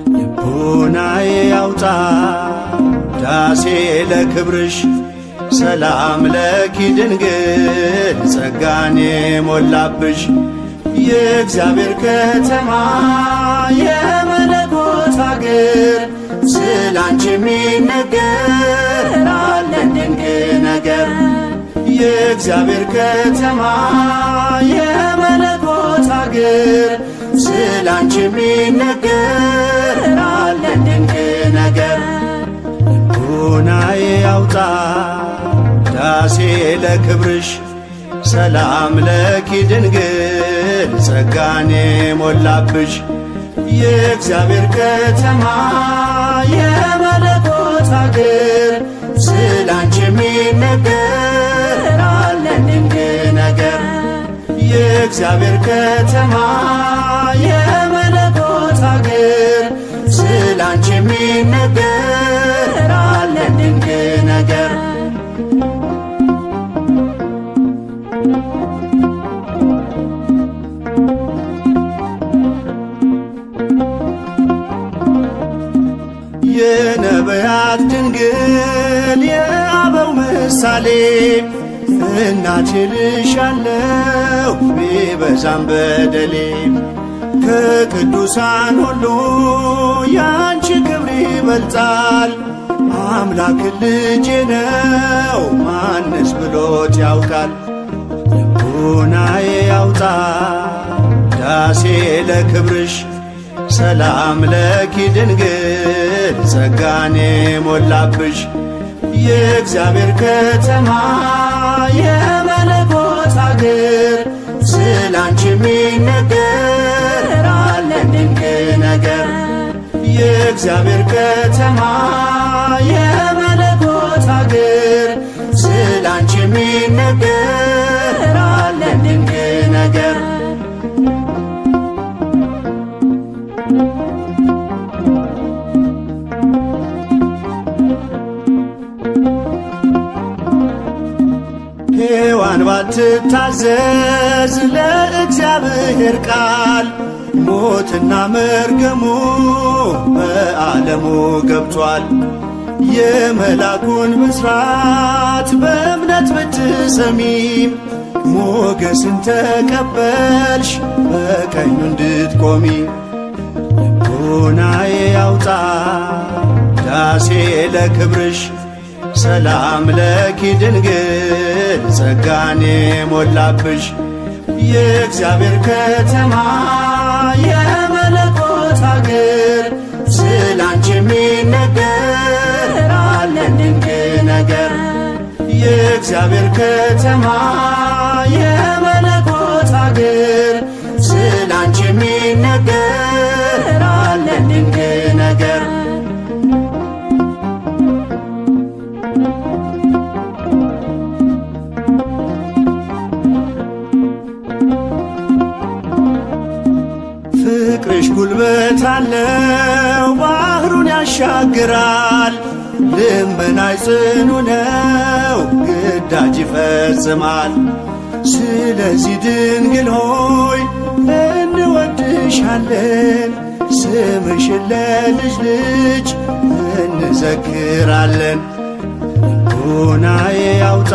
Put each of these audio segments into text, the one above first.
ልቦናዬ ያውጣ ዳሴ ለክብርሽ ሰላም ለኪ ድንግል ጸጋን የሞላብሽ የእግዚአብሔር ከተማ የመለኮት አገር ስላንቺ የሚነገር አለን ድንቅ ነገር። የእግዚአብሔር ከተማ የመለኮት አገር ስላንቺ የሚነገር አለን ድንቅ ነገር። ልቦናዬ ያውጣ ዳሴ ለክብርሽ ሰላም ለኪ ድንግል ጸጋን የሞላብሽ የእግዚአብሔር ከተማ የመለኮት አገር ስላንቺ የሚነገር አለን ድንቅ ነገር። የእግዚአብሔር ከተማ የመለኮት አገር ስላንቺ የሚነገር አለን ድንቅ ነገር። የነቢያት ድንግል የአበው ምሳሌ እናቴ ልሻለሁ ቢበዛም በደሌ ከቅዱሳን ሁሉ ያንቺ ክብር ይበልጣል። አምላክ ልጄ ነው ማንስ ብሎት ያውቃል። ልቦናዬ ያውጣ ዳሴ ለክብርሽ ሰላም ለኪ ድንግል ጸጋን የሞላብሽ የእግዚአብሔር ከተማ የመለኮት አገር ስላንቺ የሚነገር አለን ድንቅ ነገር። የእግዚአብሔር ከተማ የመለኮት አገር ስላንቺ የሚነገር አለን ድንቅ ነገር። ሔዋን ባትታዘዝ ለእግዚአብሔር ቃል ሞትና መርገሙ በዓለሙ ገብቷል። የመላኩን ብስራት በእምነት ብትሰሚም ሞገስን ተቀበልሽ በቀኙ እንድትቆሚ። ልቦናዬ ያውጣ ዳሴ ለክብርሽ ሰላም ለኪ ድንግል ጸጋን የሞላብሽ የእግዚአብሔር ከተማ የመለኮት አገር ስላንቺ የሚነገር አለን ድንቅ ነገር። የእግዚአብሔር ከተማ የመለኮት አገር ስላንቺ የሚነገር አለን ድንቅ ነገር። ፍቅርሽ ጉልበት አለው ባህሩን ያሻግራል። ልመናሽ ጽኑ ነው ግዳጅ ይፈጽማል። ስለዚህ ድንግል ሆይ እንወድሻለን ስምሽን ለልጅ ልጅ እንዘክራለን። ልቦናዬ ያውጣ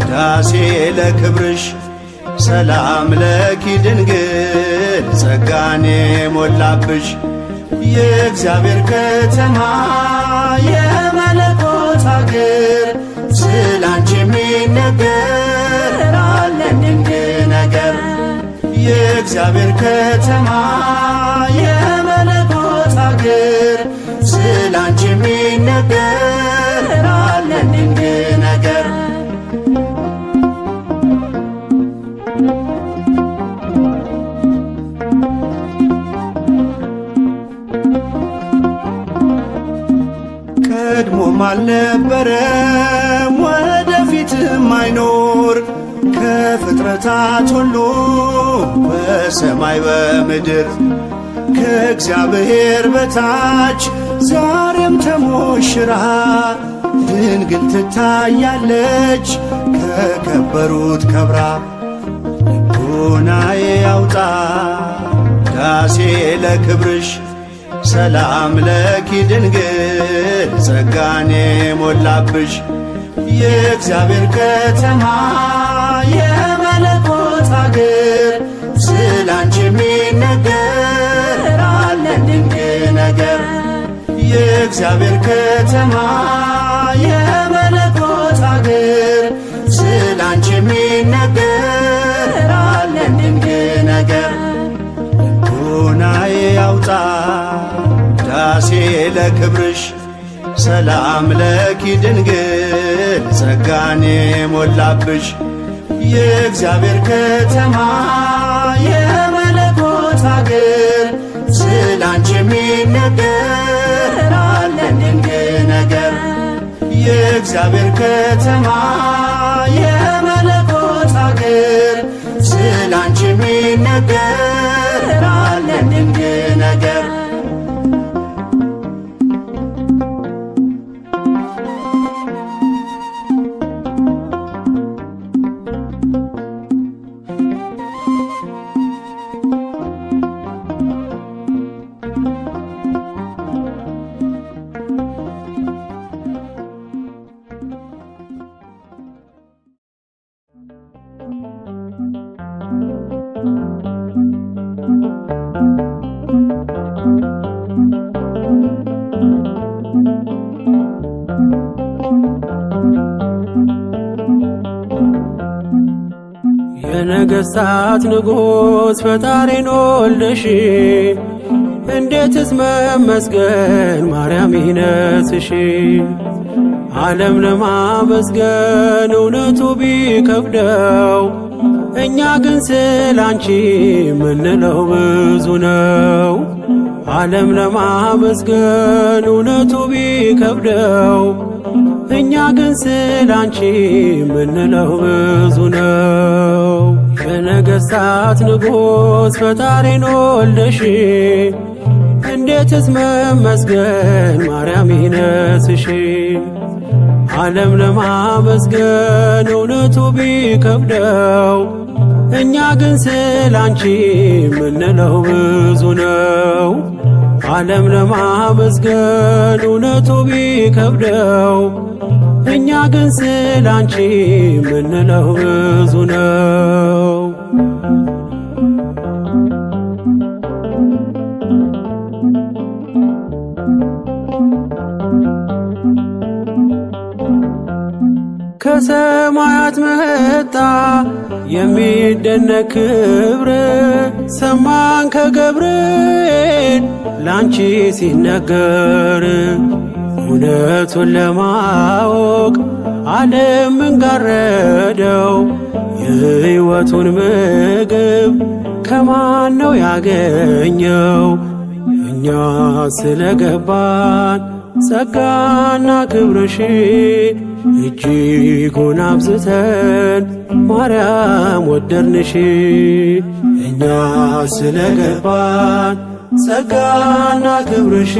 ዳሴ ለክብርሽ ሰላም ለኪ ድንግል ጸጋን የሞላብሽ የእግዚአብሔር ከተማ የመለኮት አገር ስላንቺ የሚነገር አለን ድንቅ ነገር። የእግዚአብሔር ከተማ የመለኮት አገር ስላንቺ የሚነገር አለን ድንቅ ነገር። ቀድሞም አልነበረም ወደፊትም አይኖር ከፍጥረታት ሁሉ በሰማይ በምድር ከእግዚአብሔር በታች ዛሬም ተሞሽራ ድንግል ትታያለች ከከበሩት ከብራ። ልቡናዬ ያውጣ ዳሴ ለክብርሽ ሰላም ለኪ ድንግል ጸጋኔ ሞላብሽ። የእግዚአብሔር ከተማ የመለኮት አገር ስላንቺ የሚነገር አለ ድንቅ ነገር። የእግዚአብሔር ከተማ የመለኮት አገር ስላንቺ የሚነገር አለ ድንቅ ነገር። ልቡናዬ ያውጣ ዳሴ ለክብርሽ ሰላም ለኪ ድንግል ጸጋኔ ሞላብሽ። የእግዚአብሔር ከተማ የመለኮት አገር ስላንቺ የሚነገር አለ ድንቅ ነገር። የእግዚአብሔር ከተማ የመለኮት አገር ስላንቺ የሚነገር አለ ድንቅ ነገር። የነገሥታት ንጉሥ ፈጣሪን ወልደሽ እንዴትስ መመስገን ማርያም ይነስሽ። ዓለም ለማመስገን እውነቱ ቢከብደው እኛ ግን ስላንቺ ምንለው ብዙ ነው። ዓለም ለማመስገን እውነቱ ቢከብደው እኛ ግን ስላንቺ ምንለው ብዙ ነው። የነገሥታት ንጉሥ ፈጣሪን ወልደሽ እንዴትስ መመስገን ማርያም ይነስሽ። ዓለም ለማመስገን እውነቱ ቢከብደው እኛ ግን ስላንቺ ምንለው ብዙ ነው። ዓለም ለማመስገን እውነቱ ቢከብደው እኛ ግን ስላንቺ ምንለው ብዙ ነው። ከሰማያት መጣ የሚደነቅ ክብር ሰማን ከገብርኤል ላንቺ ሲነገር። እውነቱን ለማወቅ ዓለም እንጋረደው የሕይወቱን ምግብ ከማን ነው ያገኘው? እኛ ስለገባን ጸጋና ክብርሽ እጅጉን አብዝተን ማርያም ወደድንሽ። እኛ ስለገባን ጸጋና ክብርሽ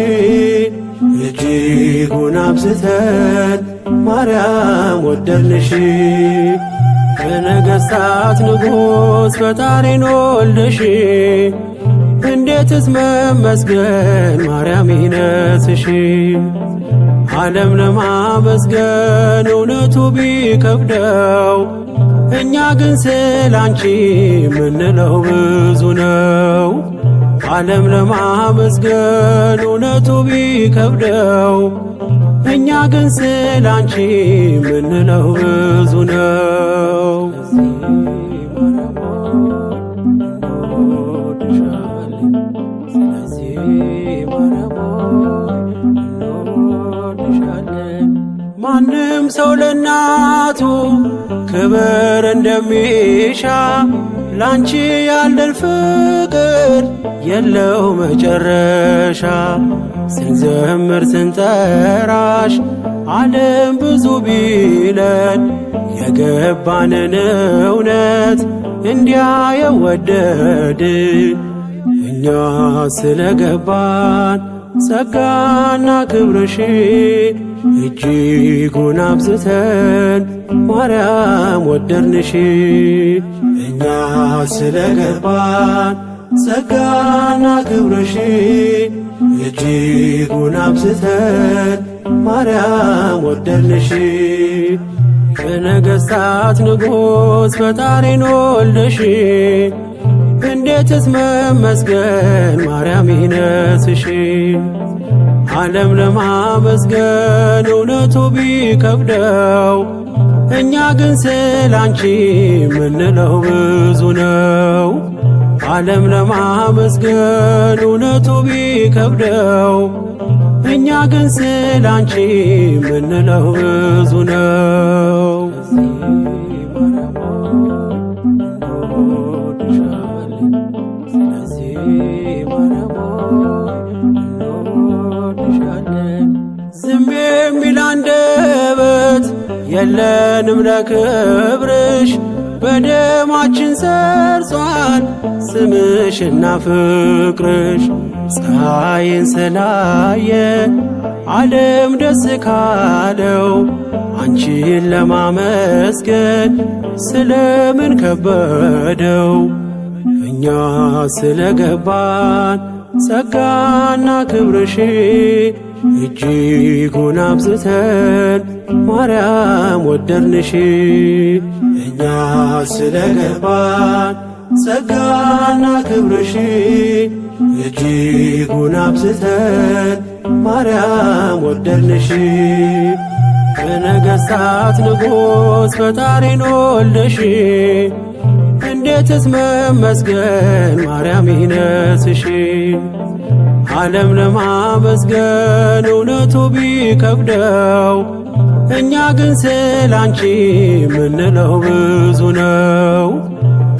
እጅጉን አብዝተን ማርያም ወደድንሽ። የነገሥታት ንጉሥ ፈጣሪን ወልደሽ እንዴትስ መመስገን ማርያም ይነስሽ። ዓለም ለማመስገን እውነቱ ቢከብደው እኛ ግን ስላንቺ ምንለው ብዙ ነው። ዓለም ለማመስገን እውነቱ ቢከብደው እኛ ግን ስላንቺ ምንለው ብዙ ነው። ማንም ሰው ለእናቱ ክብር እንደሚሻ ላንቺ ያለን ፍቅር የለው መጨረሻ። ስንዘምር ስንጠራሽ ዓለም ብዙ ቢለን የገባንን እውነት እንዲያ የወደድ እኛ ስለገባን ጸጋና ክብርሽ እጅጉን አብዝተን ማርያም ወደድንሽ። እኛ ስለገባን ጸጋና ክብርሽ እጅጉን አብዝተን ማርያም ወደድንሽ። በነገሥታት ንጉሥ ፈጣሪን ወልደሽ እንዴትስ መመስገን ማርያም ይነስሽ። ዓለም ለማመስገን እውነቱ ቢከብደው እኛ ግን ስላንቺ ምንለው ብዙ ነው። ዓለም ለማመስገን እውነቱ ቢከብደው እኛ ግን ስላንቺ ምንለው ብዙ ነው። ዝም የሚል አንደበት የለንም ለክብርሽ፣ በደማችን ሰርጿል ስምሽና ፍቅርሽ። ፀሐይን ስላየ ዓለም ደስ ካለው አንቺን ለማመስገን ስለምን ከበደው? እኛ ስለገባን ጸጋና ክብርሽ እጅጉን አብዝተን ማርያም ወደድንሽ። እኛ ስለገባን ጸጋና ክብርሽ እጅጉን አብዝተን ማርያም ወደድንሽ። በነገሥታት ንጉሥ ፈጣሪን ወልደሽ እንዴትስ መመስገን ማርያም ይነስሽ። ዓለም ለማመስገን እውነቱ ቢከብደው እኛ ግን ስላንቺ ምንለው ብዙ ነው።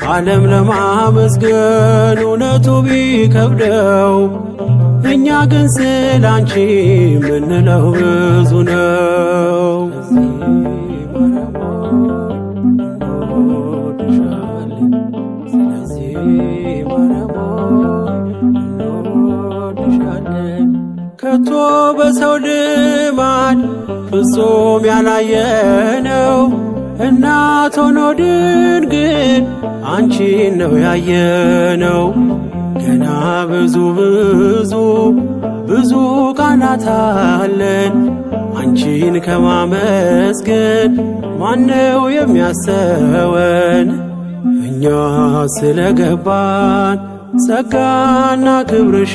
ዓለም ለማመስገን እውነቱ ቢከብደው እኛ ግን ስላንቺ ምንለው ብዙ ነው። ከቶ በሰው ልማድ ፍጹም ያላየነው እናት ሆኖ ድንግል አንቺን ነው ያየነው። ገና ብዙ ብዙ ብዙ ቃላት አለን አንቺን ከማመስገን ማነው የሚያሰወን? እኛ ስለገባን ጸጋና ክብርሽ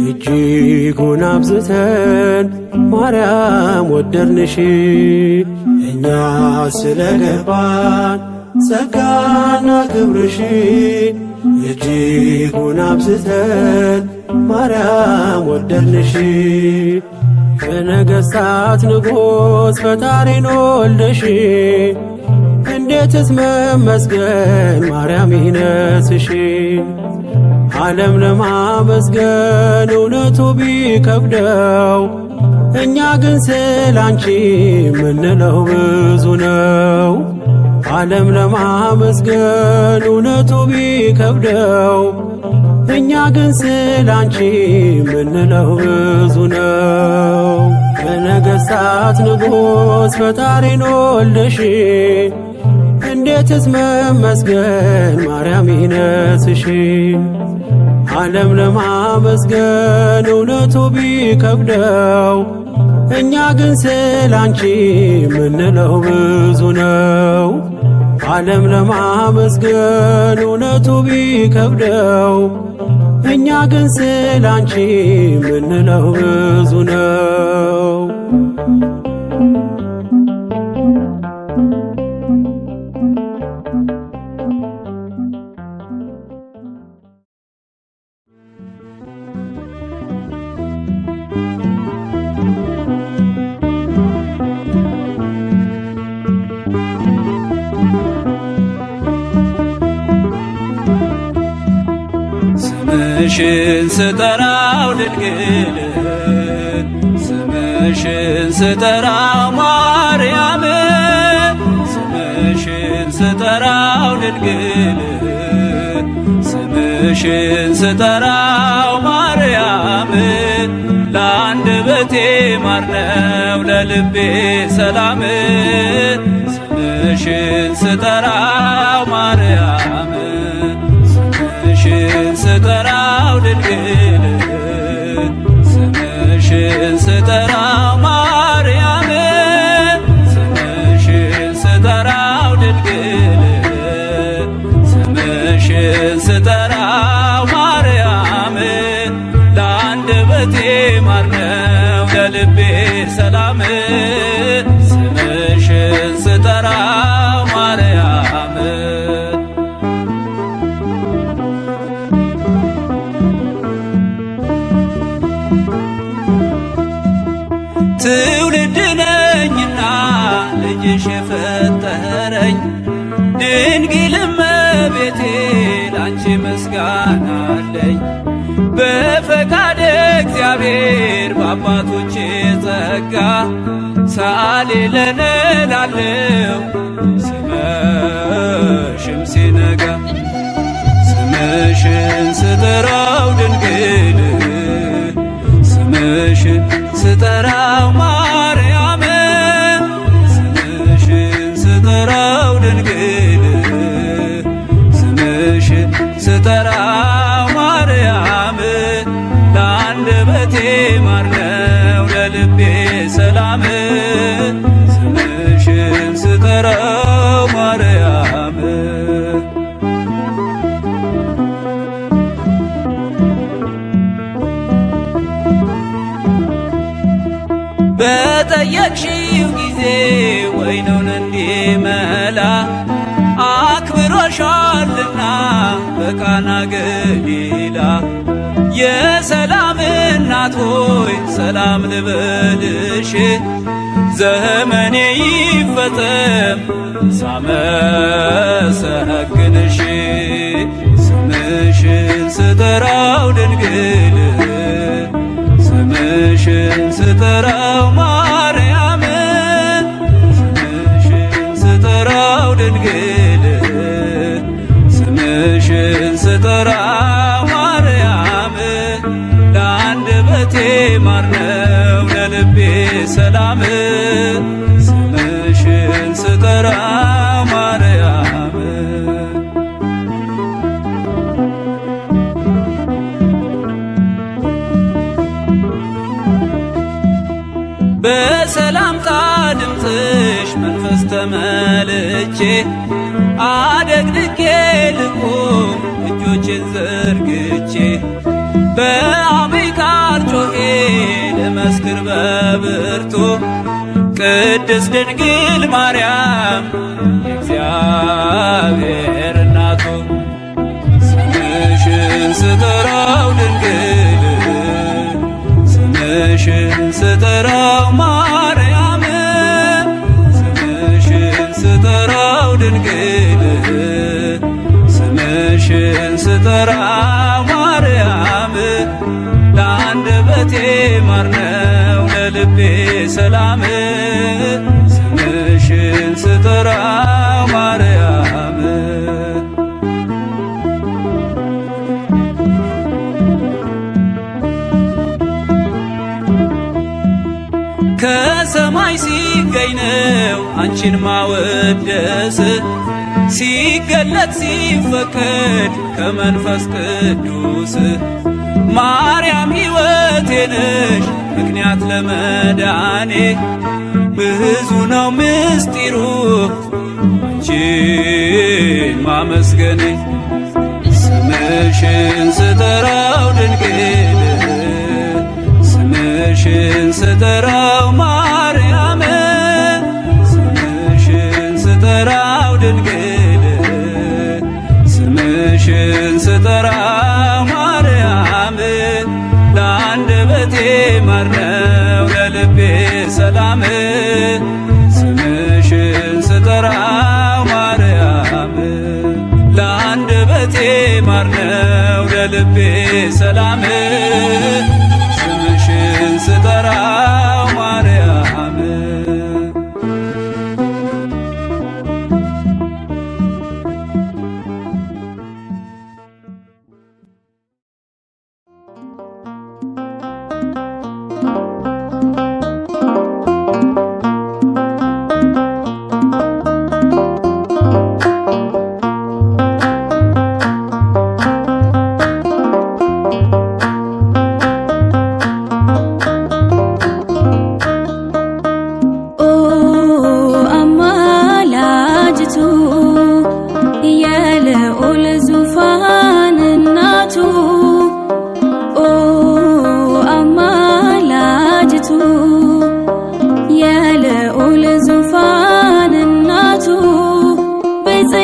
እጅጉን አብዝተን ማርያም ወደድንሽ። እኛ ስለገባን ጸጋና ክብርሽ እጅጉን አብዝተን ማርያም ወደድንሽ። በነገሥታት ንጉሥ ፈጣሪን ወልደሽ እንዴትስ መመስገን ማርያም ይነስሽ። ዓለም ለማመስገን እውነቱ ቢከብደው እኛ ግን ስላንቺ ምንለው ብዙ ነው። ዓለም ለማመስገን እውነቱ ቢከብደው እኛ ግን ስላንቺ ምንለው ብዙ ነው። በነገሥታት ንጉሥ ፈጣሪን ወልደሽ እንዴትስ መመስገን ማርያም ይነስሽ። ዓለም ለማመስገን እውነቱ ቢከብደው እኛ ግን ስላንቺ ምንለው ብዙ ነው። ዓለም ለማመስገን እውነቱ ቢከብደው እኛ ግን ስላንቺ ምንለው ብዙ ነው። ስምሽን ስጠራው ድንግል ስምሽን ስጠራው ማርያም ስምሽን ስጠራው ድንግል ስምሽን ስጠራው ማርያም ለአንደበቴ ማር ነው ለልቤ ሰላም ስምሽን ስጠራው ማርያም ስምሽን ስጠራው ድንግል ስምሽን ስጠራው ማርያም ስምሽን ስጠራው ድንግል ስምሽን ስጠራው ማርያም ለአንደበቴ ማር ነው ለልቤ ሰላም ስምሽን ስጠራው ማርያም ትውልድ ነኝና ልጅሽ የፈጠረኝ ድንግል እመቤቴ ላንቺ ምስጋና አለኝ። በፈቃደ እግዚአብሔር በአባቶቼ ጸጋ ሳሌ ለነ ላለው ሲመሽም ሲነጋ ስምሽን ስጠራው ድንግል ስምሽን ስጠራው ማርያም ስምሽን ስጠራው ድንግል ስምሽን ስጠራው ማርያም ለአንደበቴ ማር ነው ለልቤ ሰላም ስምሽን ስጠራው ማርያም በጠየቅሽው ጊዜ ወይኑን እንዲመላ አክብሮሻልና በቃና ገሊላ የሰላም እናት ሆይ ሰላም ልበልሽ ዘመኔ ይፈጸም ሳመሰግንሽ ስምሽን ስጠራው ድንግል ስምሽን ስጠራው ማርያም ስምሽን ስጠራው ድንግል ስምሽን ስጠራው ማርያም ለአንደበቴ ማር ነው ለልቤ ሰላም ስምሽን ስጠራው ማርያም በሰላምታ ድምፅሽ መንፈስ ተመልቼ አደግድጌ ልቁም እጆቼን ዘርግቼ በአብይ ቃል ጮኼ ልመስክር በብርቱ ቅድስት ድንግል ማርያም የእግዚአብሔር እናቱ ስምሽን ስጠራው ድንግል ስምሽን ስጠራው ማርያም ስምሽን ስጠራው ድንግል ስምሽን ስጠራው ማርያም ለአንደበቴ ማር ነው ለልቤ ሰላም ስምሽን ስጠራው ማርያም ከሰማይ ሲገኝ ነው አንቺን ማወደስ ሲገለጥ ሲፈቀድ ከመንፈስ ቅዱስ ማርያም ሕይወቴ ነሽ ምክንያት ለመዳኔ ብዙ ነው ምስጢሩ አንቺን ማመስገኔ ስምሽን ስጠራው ድንግል ስምሽን ስጠራው ማርያም ስምሽን ስጠራው ድንግል ስምሽን ስጠራው ማርያም ለአንደበቴ ማር ነው ለልቤ ሰላም ስምሽን ስጠራው ማርያም ለአንድ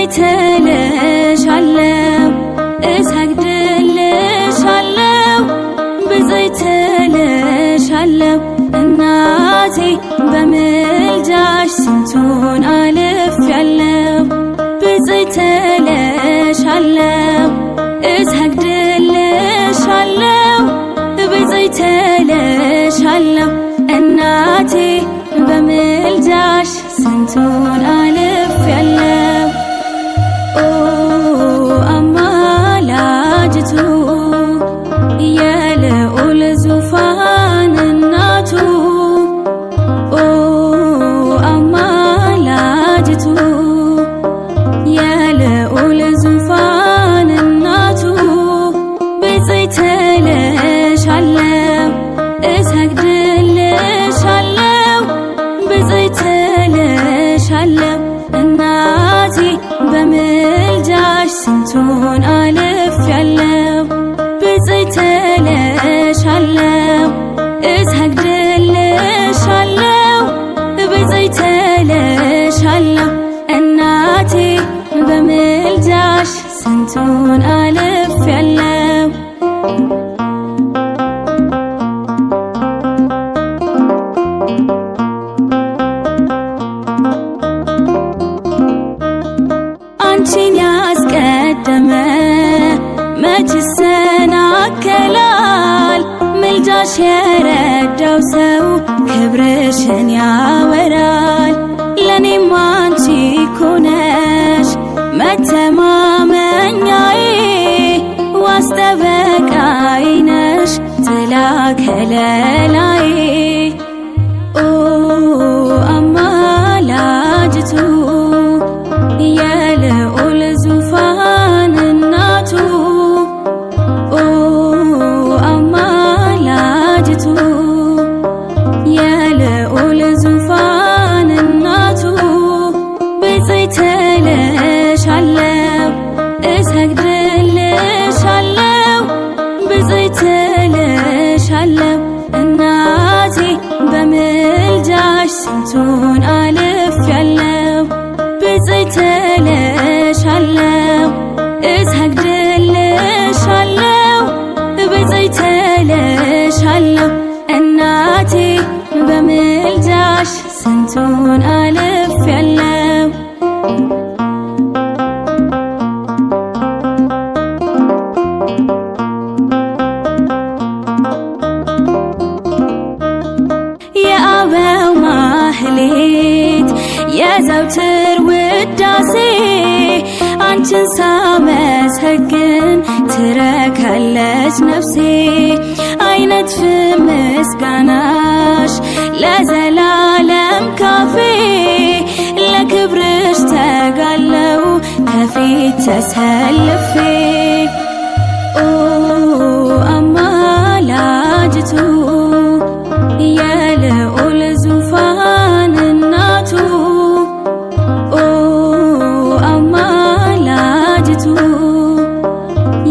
ብፅዕት እልሻለሁ እሰግድልሻለሁ ብፅዕት እልሻለሁ እናቴ በምልጃሽ ስንቱን አልፌያለሁ ብፅዕት እልሻለሁ እሰግድልሻለሁ ብፅዕት እልሻለሁ እናቴ በምልጃሽ ስንቱን አልፌያለሁ ኦ አማላጅቱ የልዑል ዙፋን እናቱ ኦ አማላጅቱ የልዑል ዙፋን እናቱ ብፅዕት እልሻለሁ እሰግድልሻለሁ ብፅዕት እልሻለሁ እናቴ በምልጃሽ ስንቱን አልፌያለሁ ብፅዕት እልሻለሁ እሰግድልሻለሁ ብፅዕት እልሻለሁ እናቴ በምልጃሽ ስንቱን አልፌያለሁ አንቺን ያስቀደመ መች ይሰናከላል ምልጃሽ የረዳው ሰው ክብርሽን ያወራል ለኔም አንቺ እኮ ነሽ መተማመኛዬ ዋስ ጠበቃዬ ነሽ ጥላ ከለላዬ ኦ አማላጅቱ የልዑል ዙፋን እናቱ ኦ አማላጅቱ የልዑል ዙፋን እናቱ ብፅዕት እልሻለሁ እሰግድልሻለሁ ብፅዕት እልሻለሁ እናቴ በምልጃሽ ስንቱን አልፌያለሁ ብፅዕት እልሻለሁ እሰግድልሻለሁ ብፅዕት እልሻለሁ እናቴ በምልጃሽ ስንቱን አልፌያለሁ የአበው ማህሌት የዘውትር ውዳሴ አንቺን ሳመሰግን ትረካለች ነፍሴ አይነጥፍም ምስጋናሽ ለዘላለም ካፌ ለክብርሽ ተጋለው ከፊት ተሰልፌ ኦ አማላጅቱ የልዑል ዙፋን እናቱ ኦ አማላጅቱ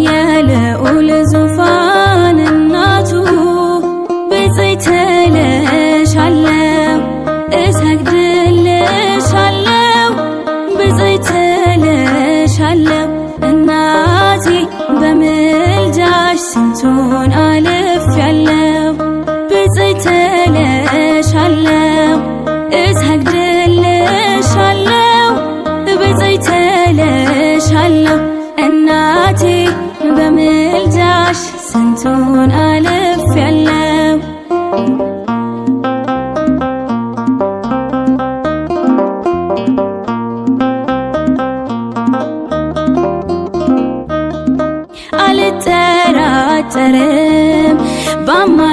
የልዑል ዙፋን እናቱ ብፅዕት እልሻለሁ እሰግድልሻለሁ ብፅዕት እልሻለሁ እናቴ በምልጃሽ ስንቱን አልፌያለሁ ብፅዕት እልሻለሁ እሰግድልሻለሁ ብፅዕት እልሻለሁ እናቴ በምልጃሽ ስንቱን አልፌያለሁ አልጠራጠርም በአማላጅነትሽ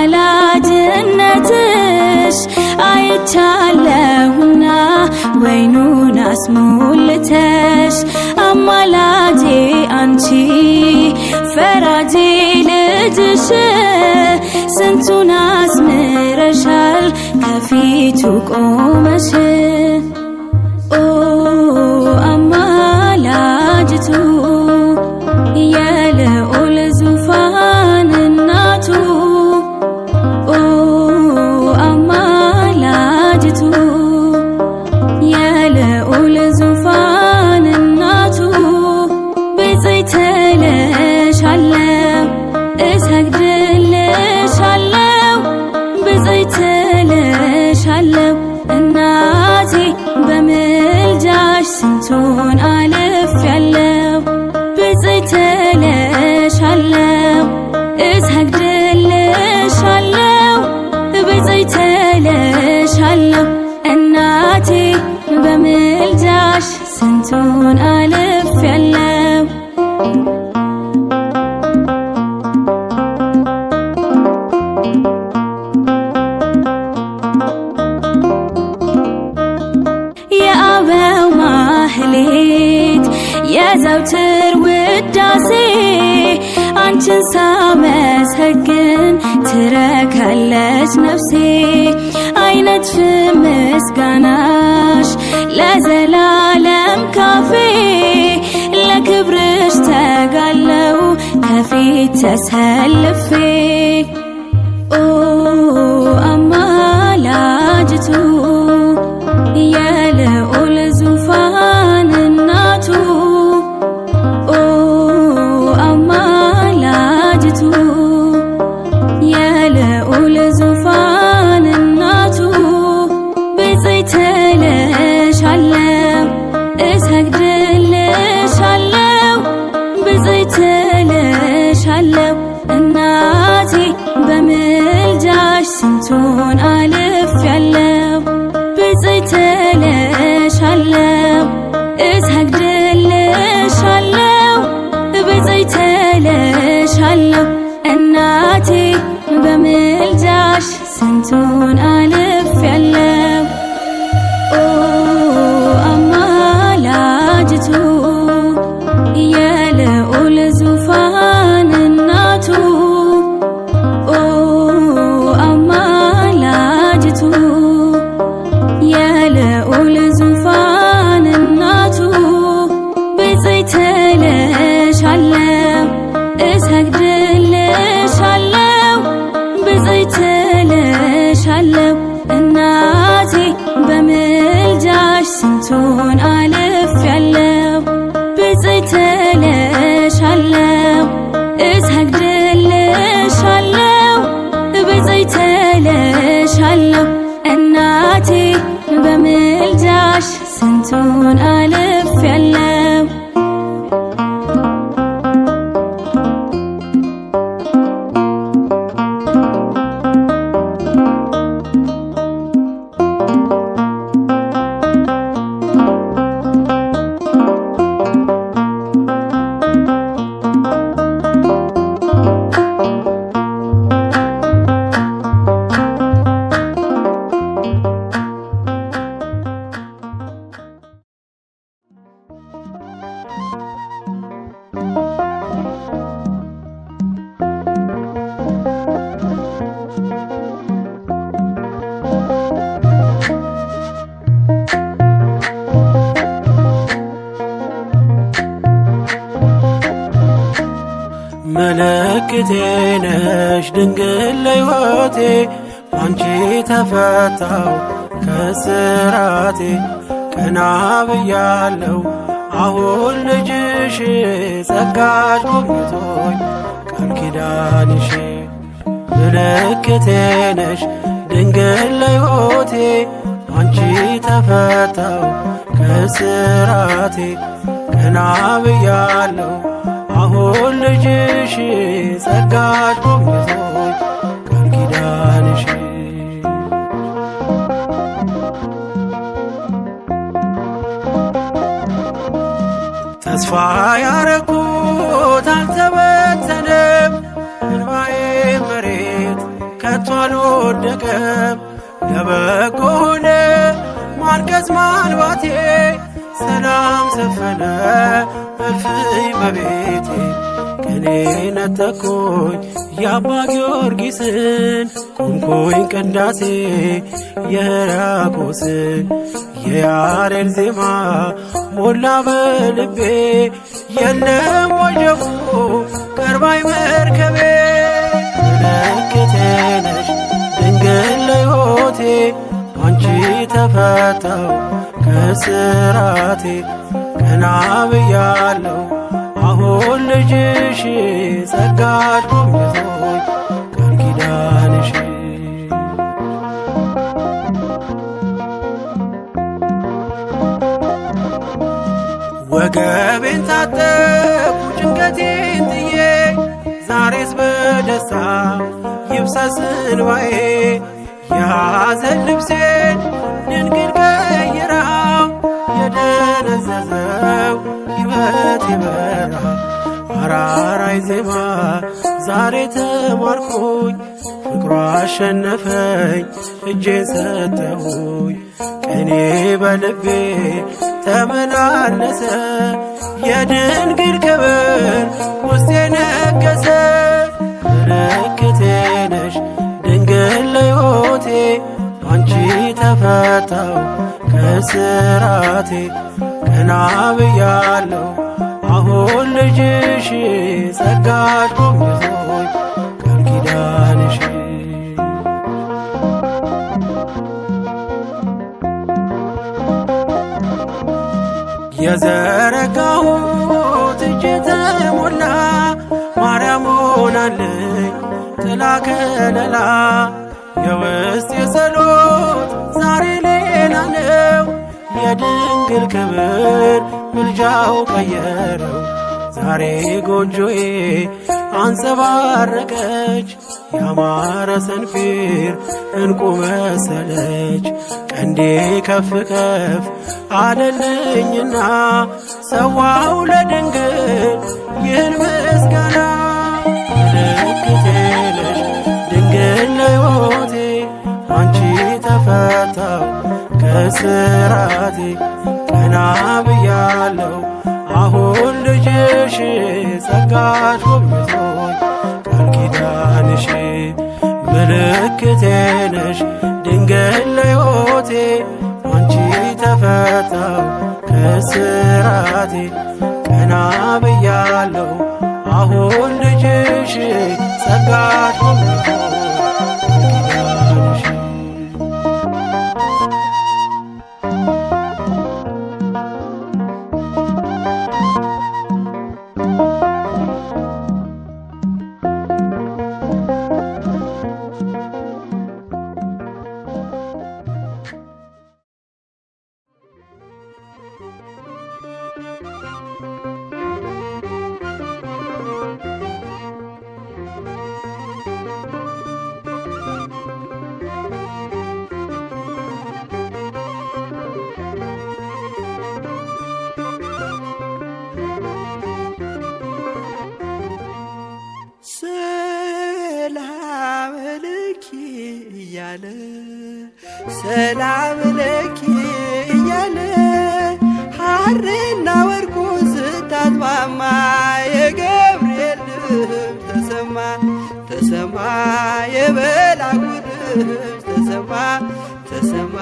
አይቻለሁና ወይኑን አስሞልተሽ አማላጄ አንቺ ፈራጄ ልጅሽ ስንቱን አስምረሻል ከፊቱ ቆመሽ ኦ አማላጅቱ የልዑል ዙፋን እናቱ ኦ አማላጅቱ የልዑል ዙፋን እናቱ ስንቱን አልፌያለሁ። የአበው ማህሌት የዘውትር ውዳሴ አንቺን ሳመሰግን ትረካለች ነፍሴ። አይነጥፍም ምስጋናሽ ለዘላለም ካፌ ለክብርሽ ተጋለው ከፊት ተሰልፌ። ኦ አማላጅቱ የልዑል ዙፋን እናቱ ኦ አማላጅቱ የልዑል ዙፋን እናቱ ብፅዕት እልሻለሁ እሰግድልሻለሁ ብፅዕት እልሻለሁ እናቴ በምልጃሽ ስንቱን አልፌያለሁ። ብፅዕት እልሻለሁ እሰግድልሻለሁ ብፅዕት እልሻለሁ እናቴ በምልጃሽ ስንቱን አልፌያለሁ። ኦ አማላጅቱ የልዑል ዙፋን እናቱ ኦ አማላጅቱ የልዑል ዙፋን እናቱ ብፅዕት እልሻለሁ እሰግድልሻለሁ ብፅዕት እልሻለሁ እናቴ በምልጃሽ ስንቱን አልፌያለሁ። ብፅዕት እልሻለሁ እሰግድልሻለሁ ብፅዕት እልሻለሁ እናቴ በምልጃሽ ስንቱን አልፌያለሁ። ምልክቴ ነሽ ድንግል ለሕይወቴ አንቺ ተፈታው ከስራቴ። ቀና ብያለሁ አሁን ልጅሽ ጸጋሽ ጎብኝቶኝ ቃል ኪዳንሽ። ምልክቴ ነሽ ድንግል ለሕይወቴ አንቺ ተፈታው ከስራቴ። ቀና ብያለሁ አሁን ልጅሽ ጸጋሽ ጎብኝቶኝ ቃል ኪዳንሽ። ተስፋ ያረኩት አልተበተነም፣ እንባዬ መሬት ከቶ አልወደቀም። ለበጎ ሆነ ማልቀስ ማልባቴ፣ ሰላም ሰፈነ እልፍኝ በቤቴ። ቅኔ ነጠቅኩኝ የአባ ጊዮርጊስን፣ ቆምኩኝ ቅዳሴ የሕርያቆስን። የያሬድ ዜማ ሞላ በልቤ፣ የለም ወጀቡ ቀርባይ መርከቤ። ምልክቴ ነሽ ድንግል ለሕይወቴ አንቺ ተፈታው ከስራቴ። ቀና ብያለሁ አሁን ልጅሽ ጸጋሽ ጎብኝቶኝ ቃል ኪዳንሽ። ወገቤን ታጠቅኩ ጭንቀቴን ጥዬ፣ ዛሬስ በደስታ ይብሰስ እንባዬ። የሐዘን ልብሴን ድንግል ቀይራው የደነዘዘው ሕይወት የበራ አራራይ ዜማ ዛሬ ተማርኩኝ ፍቅሯ አሸነፈኝ እጄን ሰጠሁኝ ቀኔ በልቤ ተመላለሰ የድንግል ክብር ውስጤ ነገሰ ምልክቴ ነሽ ድንግል ለሕይወቴ አንቺ ተፈታው ከስራቴ ቀና ብያለሁ አሁን ልጅሽ ጸጋሽ ጎብኝቶኝ ቃል ኪዳንሽ የዘረጋሁት እጄ ተሞላ ማርያም ሆናለኝ ጥላ ከለላ የውስጥ የጸሎት ዛሬ ሌላ ነው የድንግል ክብር ምልጃው ቀየረው ዛሬ ጎጆዬ አንጸባረቀች ያማረ ሰንፔር እንቁ መሰለች ቀንዴ ከፍ ከፍ አለልኝና ሰዋው ለድንግል ይህን ምስጋና ምልክቴ ነሽ ድንግል ለሕይወቴ አንቺ ተፈታው ከስራቴ ቀና ብያለሁ አሁን ልጅሽ ጸጋሽ ጎብኝቶኝ ቃል ኪዳንሽ ምልክቴ ነሽ ድንግል ለሕይወቴ አንቺ ተፈታው ከስራቴ ቀና ብያለሁ አሁን ልጅሽ ጸጋሽ ጎብኝቶኝ ሰላም ለኪ እያለ ሐርና ወርቁ ስታስማማ የገብርኤል ድምፅ ተሰማ ተሰማ የመልአኩ ድምፅ ተሰማ ተሰማ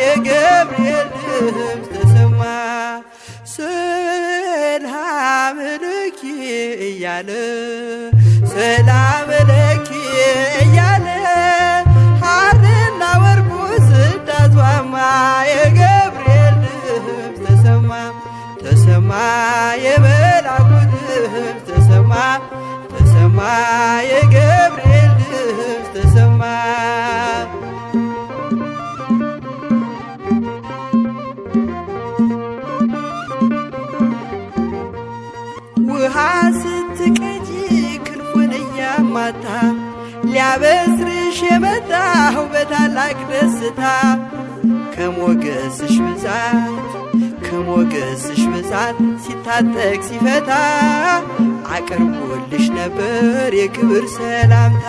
የገብርኤል ድምፅ ተሰማ ሰላም ለኪ እያለ ሰላም ለኪ እያለ ሐርና ወርቁ ስታስማማ የገብርኤል ድምፅ ተሰማ ተሰማ የመልአኩ ድምፅ ተሰማ ተሰማ የገብርኤል ድምፅ ተሰማ ውሃ ስትቀጂ ክንፉን እያማታ ሊያበስርሽ የመጣው በታላቅ ደስታ ከሞገስሽ ብዛት ሲታጠቅ ሲፈታ አቅርቦልሽ ነበር የክብር ሰላምታ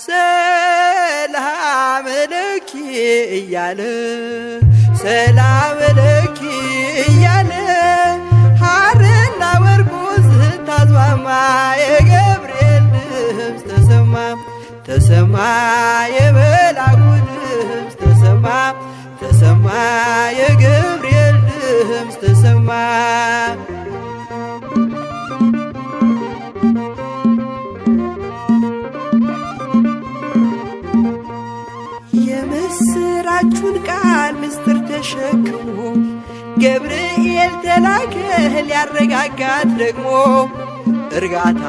ሰላም ለኪ እያለ ሰላም ለኪ እያለ ሐርና ወርቁ ስታስማማ የገብርኤል ድምፅ ተሰማ ተሰማ የመልአኩ ድምፅ ተሰማ ተሰማ የገብርኤል ድምፅ ተሰማ የምስራቹን ቃል ምስጢር ተሸክሞ ገብርኤል ተላከ ሊያረጋጋት ደግሞ እርጋታ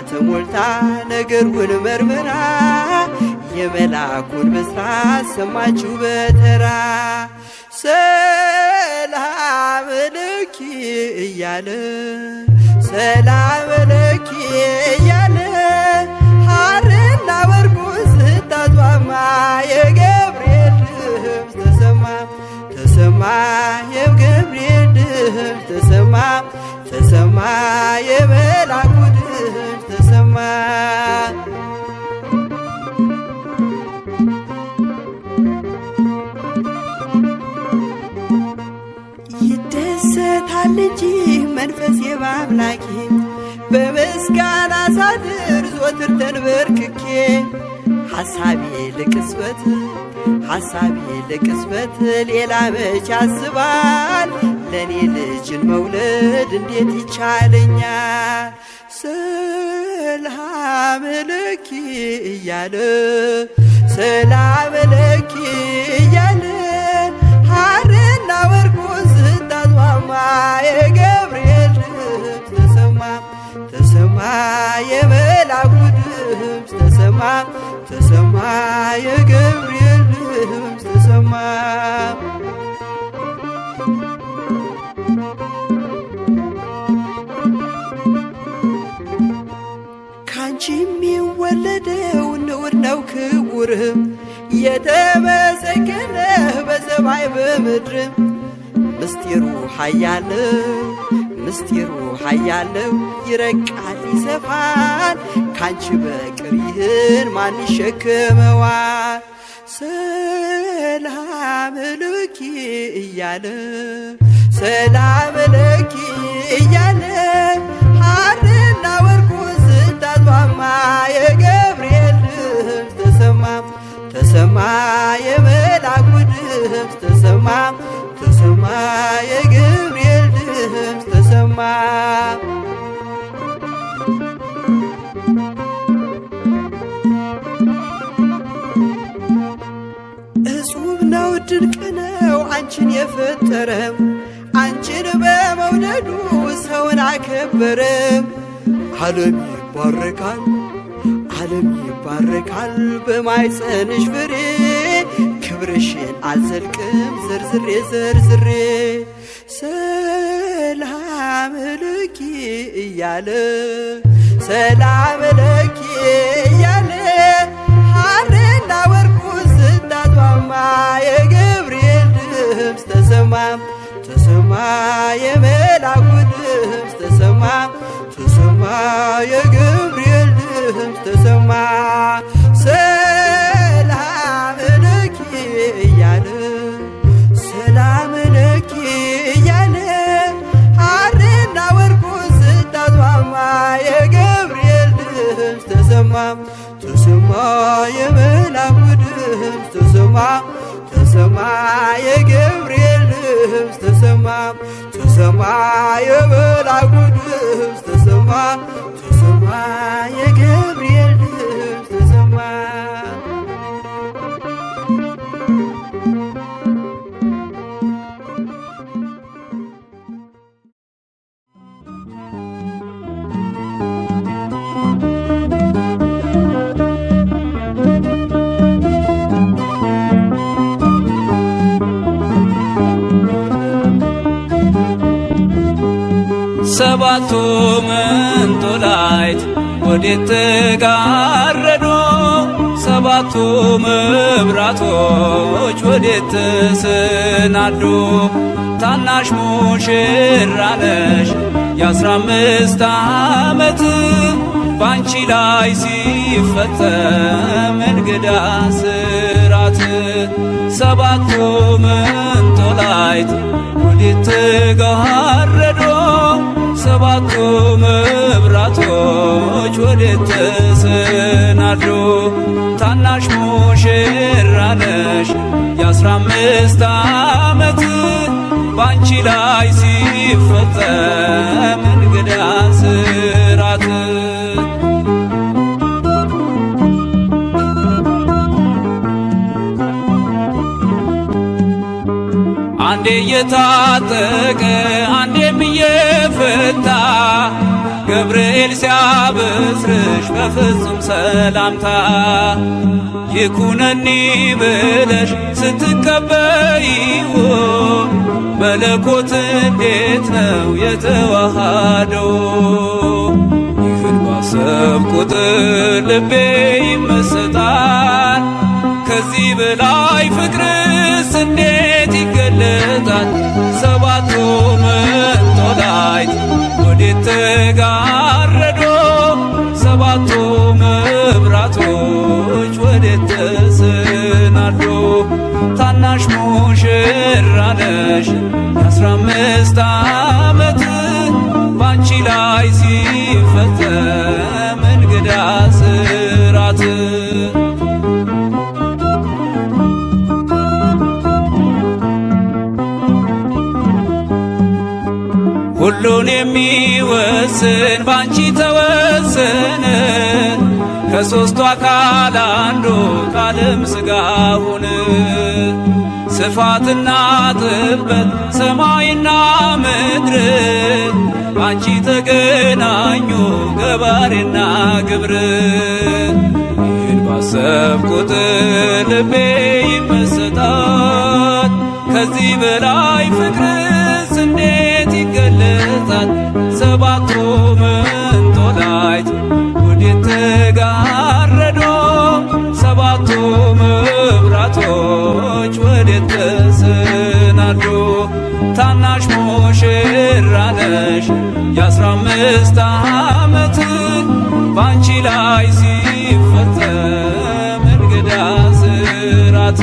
ተሞልታ ነገሩን መርምራ የመልአኩን ብስራት ሰማችሁ በተራ ሰላም ለኪ እያለ ሰላም ለኪ እያለ ሐርና ወርቁ ስታስማማ የገብርኤል ድምፅ ተሰማ ተሰማ የገብርኤል ድምፅ ተሰማ ተሰማ የመላኩ ድምፅ ተሰማ። ይደሰታል እንጂ መንፈሴ በአምላኬ በምስጋና ሳድር ዞትር ተንበርክኬ ሐሳቤ ለቅጽበት ሌላ መች ያስባል ለኔ ልጅን መውለድ እንዴት ይቻለኛል? ሰላም ለኪ እያለ ሰላም ለኪ እያለ ሐርና ወርቁን ስታስማማ የገብርኤል ድምፅ ተሰማ ተሰማ የመላኩ ድምፅ ተሰማ ተሰማ የገብርኤል ድምፅ ተሰማ። ካንቺ የሚወለደው ንዑድ ነው ክቡር የተመሰገነ በሰማይ በምድር ምስጢሩ ኃያለው ይረቃል ይሰፋል ካንቺ በቀር ይህን ማን ይሸከመዋል? ሰላም ለኪ እያለ ሰላም ለኪ እያለ ሐርና ወርቁን ስታስማማ የገብርኤል ድምፅ ተሰማ ተሰማ የመላኩ ድምፅ ተሰማ ተሰማ የገብርኤል ድምፅ ተሰማ። እጹብ ነው ድንቅ ነው አንቺን የፈጠረ አንቺን በመውደዱ ሰውን አከበረ። ዓለም ይባረካል በማኅፀንሽ ፍሬ ክብርሽን አልዘልቅም ዘርዝሬ ሰላም ለኪ እያለ ሰላም ለኪ እያለ ሐርና ወርቁን ስታስማማ የገብርኤል ድምፅ ተሰማ ተሰማ የመላኩ ድምፅ ተሰማ ተሰማ የገብርኤል ድምፅ ተሰማ። ሰላም ለኪ እያለ ሰላም ለኪ እያለ ሐርና ወርቁን ስታስማማ የገብርኤል ድምፅ ተሰማ ተሰማ የመላኩ ድምፅ ተሰማ ተሰማ የገብርኤል ድምፅ ተሰማ ተሰማ የመላኩ ድምፅ ተሰማ ተሰማ የገብርኤል ድምፅ ተሰማ። ሰባቱ መንጦላዕት ወዴት ተጋረዱ? ሰባቱ መብራቶች ወዴት ተሰናዱ? ታናሽ ሙሽራ ነሽ የ15 ዓመት ባንቺ ላይ ሲፈጸም እንግዳ ስራት። ሰባቱ መንጦላዕት ወዴት ተጋረዱ? ሰባቱ መብራቶች ወዴት ተሰናዱ? ታናሽ ሙሽራ ነሽ የ15 ዓመት ባንቺ ላይ ሲፈጸም እንግዳ ስራት። አንዴ እየታጠቀ አንዴም እየፈታ ገብርኤል ሲያበስርሽ በፍጹም ሰላምታ ይኩነኒ ብለሽ ስትቀበይው መለኮት እንዴት ነው የተዋሃደው? ይህን ባሰብ ቁጥር ልቤ ይመሰጣል። ከዚህ በላይ ፍቅርስ እንዴት ይገለጣል? ነሽ የ15 ዓመት ባንቺ ላይ ሲፈጸም እንግዳ ስራት ሁሉን የሚወስን ባንቺ ተወሰነ ከሦስቱ አካል አንዱ ቃልም ሥጋ ሆነ። ስፋትና ጥበት ሰማይና ምድር ባንቺ ተገናኙ ገባሬና ግብር። ይህን ባሰብኩ ቁጥር ልቤ ይመሰጣል። ከዚህ በላይ ፍቅርስ እንዴት ይገለጻል? ሰባቱ መንጦላዕት ወዴት ተጋረዶ? ሰባቱ መብራቶች ወዴት ተሰናዶ? ታናሽ ሙሽራ ነሽ የ15 ዓመት ባንቺ ላይ ሲፈጸም እንግዳ ስራት።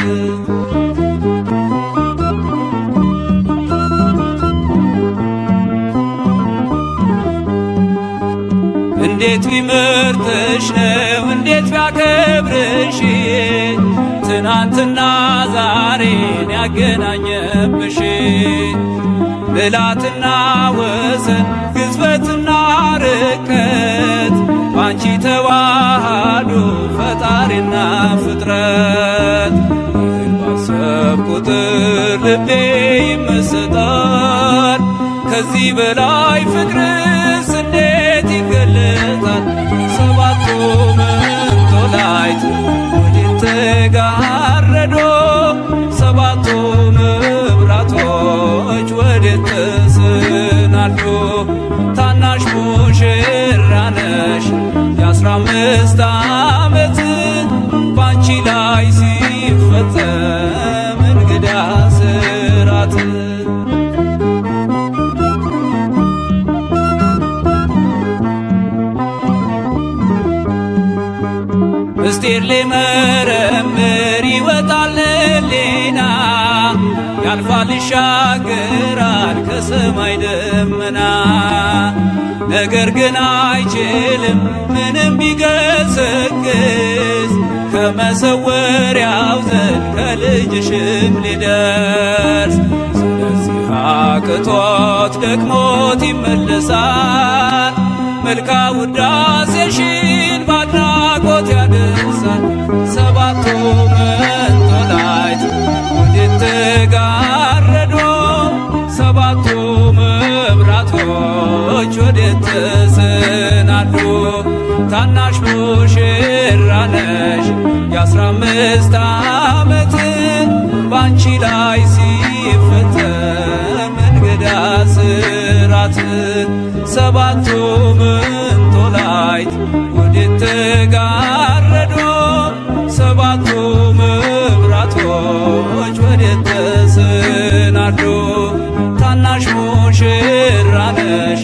እንዴት ቢመርጥሽ ነው እንዴት ቢያከብርሽ ትናንትና ዛሬን ያገናኘብሽ። ብላትና ወሰን ግዝበትና ርቀት ባንቺ ተዋሃዱ ፈጣሪና ፍጥረት። ይህን ባሰብኩ ቁጥር ልቤ ይመሰጣል። ከዚህ በላይ ፍቅርስ እንዴት ይገለጻል? ሰባቱ መንጦላዕት ወዴት ተጋረዶ? ሰባቱ መብራቶች ወዴት ተሰናዶ? ታናሽ ሙሽራ ነሽ የ15 ዓመት ባንቺ ላይ ሲፈጸም እንግዳ ስራት። ምስጢር ሊመረምር ይወጣል ሕሊና ያልፋል ይሻገራል ከሰማይ ደመና። ነገር ግን አይችልም ምንም ቢገሰግስ ከመሰወሪያው ዘንድ ከልጅሽም ሊደርስ። ስለዚህ አቅቶት ደክሞት ይመለሳል መልካ ውዳሴሽን ባድናቆት ያደርሳል። ሰባቱ መንጦላዕት ወዴት ተጋረዶ? ሰባቱ መብራቶች ወዴት ተሰናዶ? ታናሽ ሙሽራ ነሽ የ15 ዓመት ባንቺ ላይ ሲፈጸም እንግዳ ስራት። ሰባቱ መንጦላዕት ወዴት ተጋረዶ? ሰባቱ መብራቶች ወዴት ተሰናዶ? ታናሽ ሙሽራ ነሽ